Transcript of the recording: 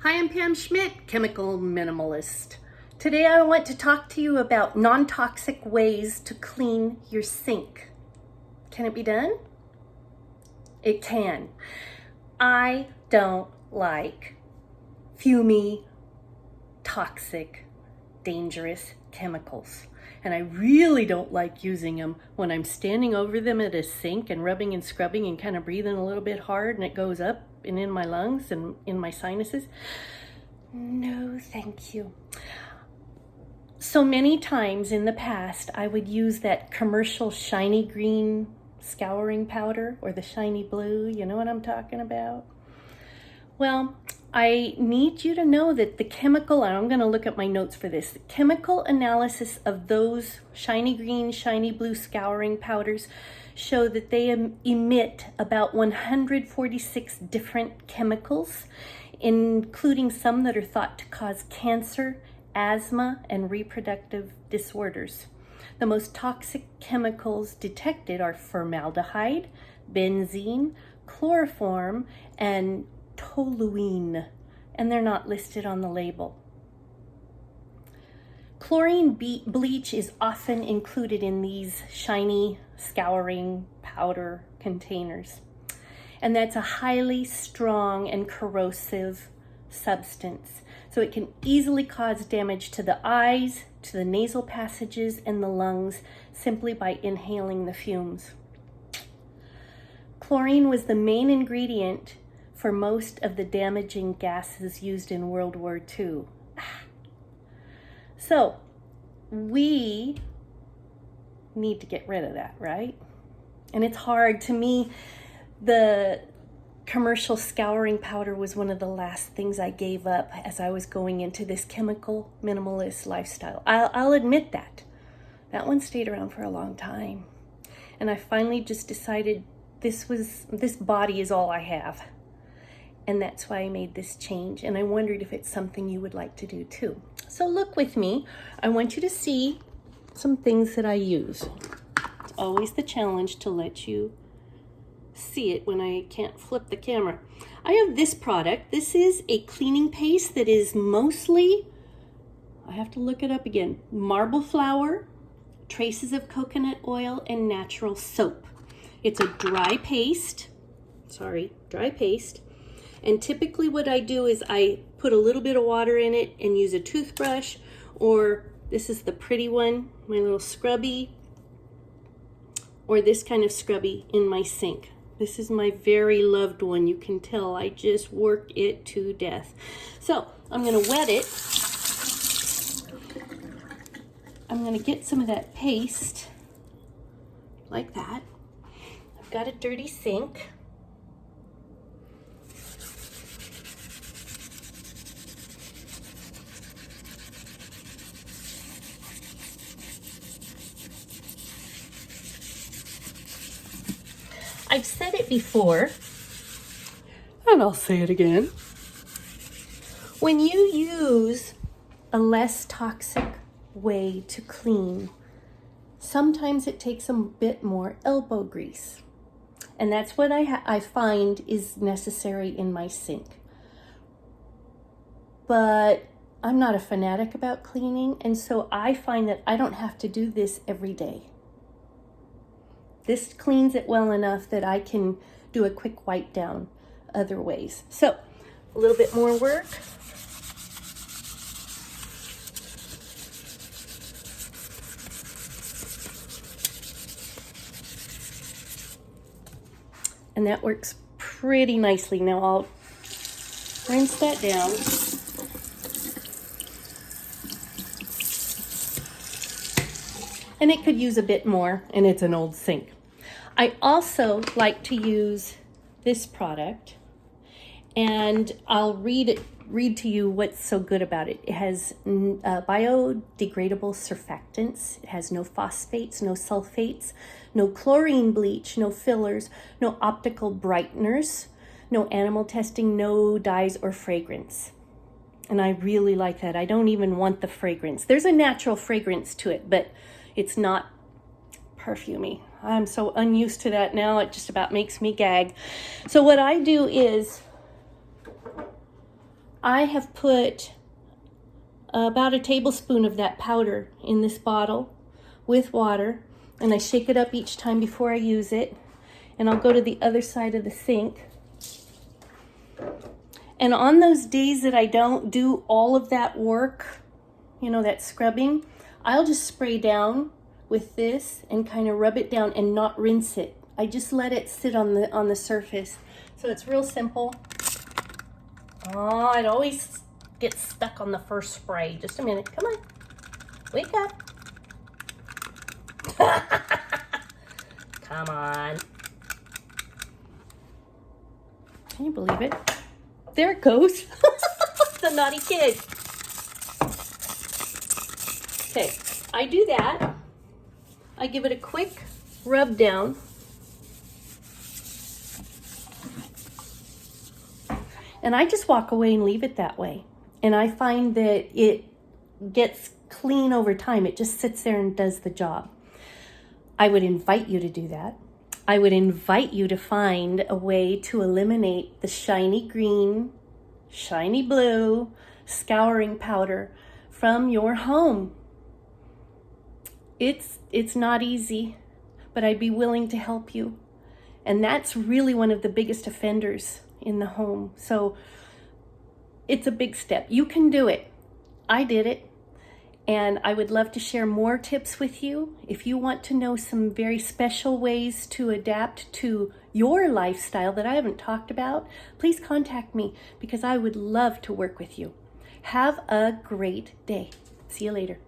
Hi, I'm Pam Schmidt, Chemical Minimalist. Today I want to talk to you about non-toxic ways to clean your sink. Can it be done? It can. I don't like fumey, toxic, dangerous chemicals. And I really don't like using them when I'm standing over them at a sink and rubbing and scrubbing and kind of breathing a little bit hard and it goes up and in my lungs and in my sinuses. No, thank you. So many times in the past, I would use that commercial shiny green scouring powder or the shiny blue. You know what I'm talking about? Well, I need you to know that the chemical, and I'm going to look at my notes for this, the chemical analysis of those shiny green, shiny blue scouring powders show that they emit about 146 different chemicals, including some that are thought to cause cancer, asthma, and reproductive disorders. The most toxic chemicals detected are formaldehyde, benzene, chloroform, and toluene, and they're not listed on the label. Chlorine bleach is often included in these shiny scouring powder containers, and that's a highly strong and corrosive substance. So it can easily cause damage to the eyes, to the nasal passages, and the lungs simply by inhaling the fumes. Chlorine was the main ingredient for most of the damaging gases used in World War II. So we need to get rid of that, right? And it's hard. To me, the commercial scouring powder was one of the last things I gave up as I was going into this chemical minimalist lifestyle. I'll admit that. That one stayed around for a long time. And I finally just decided this body is all I have. And that's why I made this change. And I wondered if it's something you would like to do too. So look with me. I want you to see some things that I use. It's always the challenge to let you see it when I can't flip the camera. I have this product. This is a cleaning paste that is mostly, I have to look it up again, marble flour, traces of coconut oil, and natural soap. It's a dry paste. And typically what I do is I put a little bit of water in it and use a toothbrush, or this is the pretty one, my little scrubby, or this kind of scrubby in my sink. This is my very loved one. You can tell I just work it to death. So I'm going to wet it. I'm going to get some of that paste like that. I've got a dirty sink. I've said it before, and I'll say it again. When you use a less toxic way to clean, sometimes it takes a bit more elbow grease. And that's what I find is necessary in my sink. But I'm not a fanatic about cleaning, and so I find that I don't have to do this every day. This cleans it well enough that I can do a quick wipe down other ways. So, a little bit more work. And that works pretty nicely. Now I'll rinse that down. And it could use a bit more, and it's an old sink. I also like to use this product, and I'll read to you what's so good about it. It has biodegradable surfactants. It has no phosphates, no sulfates, no chlorine bleach, no fillers, no optical brighteners, no animal testing, no dyes or fragrance. And I really like that. I don't even want the fragrance. There's a natural fragrance to it, but it's not perfumey. I'm so unused to that now, it just about makes me gag. So what I do is I have put about a tablespoon of that powder in this bottle with water, and I shake it up each time before I use it. And I'll go to the other side of the sink. And on those days that I don't do all of that work, you know, that scrubbing, I'll just spray down with this and kind of rub it down and not rinse it. I just let it sit on the surface. So it's real simple. Oh, it always gets stuck on the first spray. Just a minute. Come on. Wake up. Come on. Can you believe it? There it goes. The naughty kid. Okay, I do that. I give it a quick rub down. And I just walk away and leave it that way. And I find that it gets clean over time. It just sits there and does the job. I would invite you to do that. I would invite you to find a way to eliminate the shiny green, shiny blue scouring powder from your home. It's not easy, but I'd be willing to help you. And that's really one of the biggest offenders in the home. So it's a big step. You can do it. I did it. And I would love to share more tips with you. If you want to know some very special ways to adapt to your lifestyle that I haven't talked about, please contact me because I would love to work with you. Have a great day. See you later.